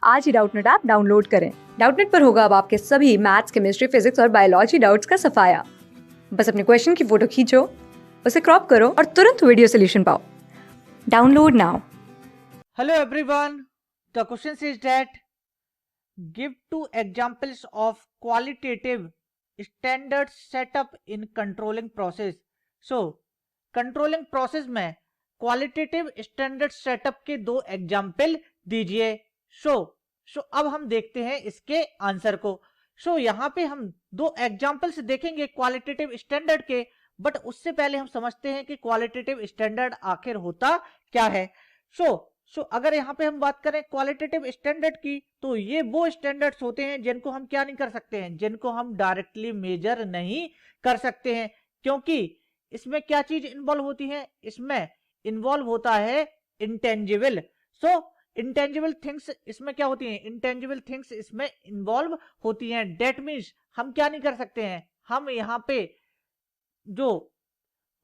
आज ही Doubtnut app download करें। Doubtnut पर होगा अब आपके सभी मैथ्स, केमिस्ट्री, फिजिक्स और बायोलॉजी डाउट्स का सफाया। बस अपने क्वेश्चन की फोटो खींचो, उसे क्रॉप करो और तुरंत वीडियो सोल्यूशन पाओ। Download now. Hello everyone, the question says that give two examples of qualitative standards set up in controlling process. So controlling process में qualitative standard setup के दो एग्जाम्पल दीजिए। सो अब हम देखते हैं इसके आंसर को। यहाँ पे हम दो एग्जाम्पल्स देखेंगे क्वालिटेटिव स्टैंडर्ड के, बट उससे पहले हम समझते हैं कि क्वालिटेटिव स्टैंडर्ड आखिर होता क्या है। सो अगर यहाँ पे हम बात करें क्वालिटेटिव स्टैंडर्ड की, तो ये वो स्टैंडर्ड्स होते हैं जिनको हम क्या नहीं कर सकते हैं, जिनको हम डायरेक्टली मेजर नहीं कर सकते हैं। क्योंकि इसमें क्या चीज इन्वॉल्व होती है, इसमें इन्वॉल्व होता है इंटेंजिबल। इंटेंजिबल थिंग्स इसमें क्या होती हैं, इंटेंजिबल थिंग्स इसमें इन्वॉल्व होती हैं। डेट मीन्स हम क्या नहीं कर सकते हैं, हम यहाँ पे जो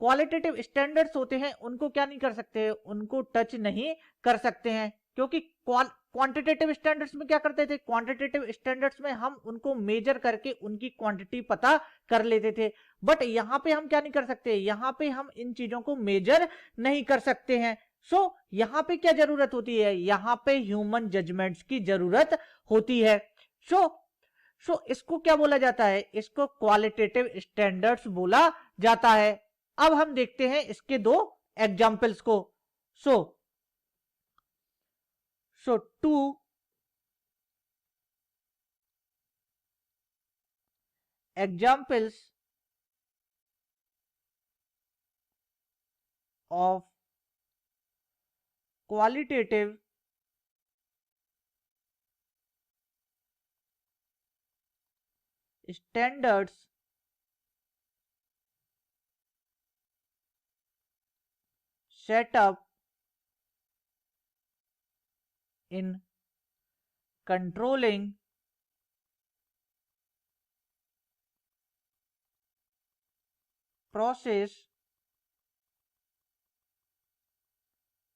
क्वालिटेटिव स्टैंडर्ड्स होते हैं उनको क्या नहीं कर सकते, उनको टच नहीं कर सकते हैं। क्योंकि क्वांटिटेटिव स्टैंडर्ड्स में क्या करते थे, क्वांटिटेटिव स्टैंडर्ड्स में हम उनको मेजर करके उनकी क्वांटिटी पता कर लेते थे। बट यहाँ पे हम क्या नहीं कर सकते, यहाँ पे हम इन चीजों को मेजर नहीं कर सकते हैं। यहाँ पे क्या जरूरत होती है, यहाँ पे ह्यूमन जजमेंट्स की जरूरत होती है। इसको क्या बोला जाता है, इसको क्वालिटेटिव स्टैंडर्ड्स बोला जाता है। अब हम देखते हैं इसके दो एग्जाम्पल्स को। Two examples of qualitative standards set up in controlling process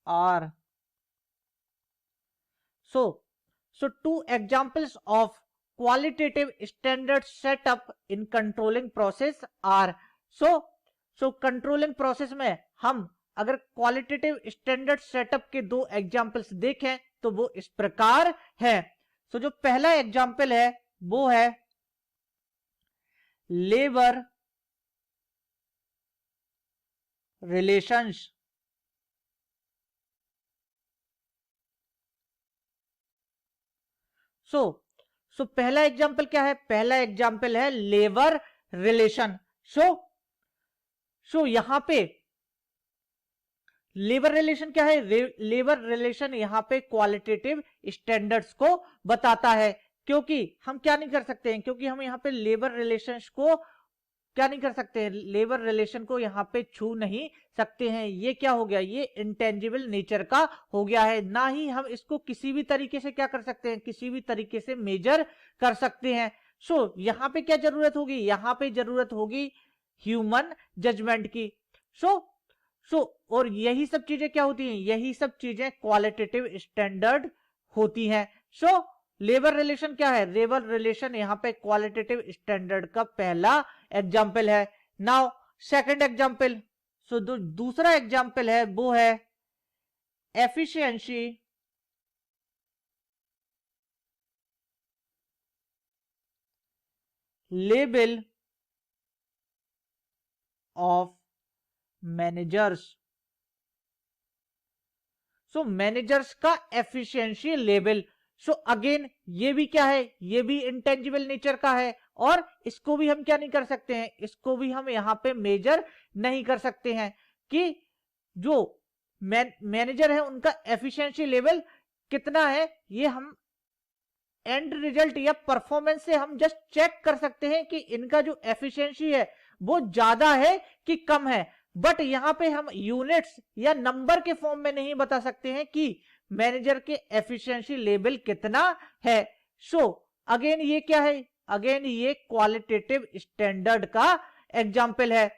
are two examples of qualitative standards set up in controlling process are। Controlling process में हम अगर क्वालिटेटिव स्टैंडर्ड सेटअप के दो एग्जांपल्स देखें तो वो इस प्रकार है। जो पहला एग्जांपल है वो है लेबर रिलेशंस। पहला एग्जाम्पल क्या है, पहला एग्जाम्पल है लेबर रिलेशन। यहां पे लेबर रिलेशन क्या है, लेबर रिलेशन यहां पे क्वालिटेटिव स्टैंडर्ड्स को बताता है। क्योंकि हम क्या नहीं कर सकते हैं, क्योंकि हम यहाँ पे लेबर रिलेशंस को क्या नहीं कर सकते हैं, लेबर रिलेशन को यहाँ पे छू नहीं सकते हैं। ये क्या हो गया, ये इंटेंजिबल नेचर का हो गया है। ना ही हम इसको किसी भी तरीके से क्या कर सकते हैं, किसी भी तरीके से मेजर कर सकते हैं। यहाँ पे क्या जरूरत होगी, यहाँ पे जरूरत होगी ह्यूमन जजमेंट की। और यही सब चीजें क्या होती हैं, यही सब चीजें क्वालिटेटिव स्टैंडर्ड होती हैं। लेबर रिलेशन क्या है, लेबर रिलेशन यहाँ पे क्वालिटेटिव स्टैंडर्ड का पहला एग्जाम्पल है। नाउ सेकंड एग्जाम्पल, दूसरा एग्जाम्पल है वो है efficiency level of managers. Managers का एफिशिएंसी लेवल। अगेन ये भी क्या है, ये भी इंटेंजिबल नेचर का है और इसको भी हम क्या नहीं कर सकते हैं, इसको भी हम यहाँ पे मेजर नहीं कर सकते हैं कि जो मैनेजर है उनका एफिशिएंसी लेवल कितना है। ये हम एंड रिजल्ट या परफॉर्मेंस से हम जस्ट चेक कर सकते हैं कि इनका जो एफिशिएंसी है वो ज्यादा है कि कम है। बट यहाँ पे हम यूनिट्स या नंबर के फॉर्म में नहीं बता सकते हैं कि मैनेजर के एफिशिएंसी लेवल कितना है। अगेन ये क्या है, अगेन ये क्वालिटेटिव स्टैंडर्ड का एग्जाम्पल है।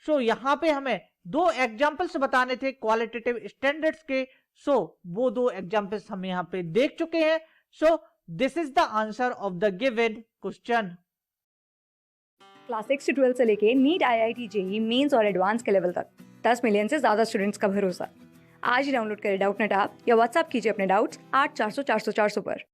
यहाँ पे हमें दो एग्जाम्पल्स बताने थे क्वालिटेटिव स्टैंडर्ड्स के। सो वो दो एग्जाम्पल्स हम यहाँ पे देख चुके हैं. So this is the answer of the given question. Class 6 से 12 से लेके नीट, IIT, जेई मेंस और एडवांस के लेवल तक 10 मिलियन से ज़्यादा स्टूडेंट्स का भरोसा. आज ही डाउनलोड करें डाउटनेट ऐप या व्हाट्सएप कीजिए अपने डाउट्स 8400 400 400 पर.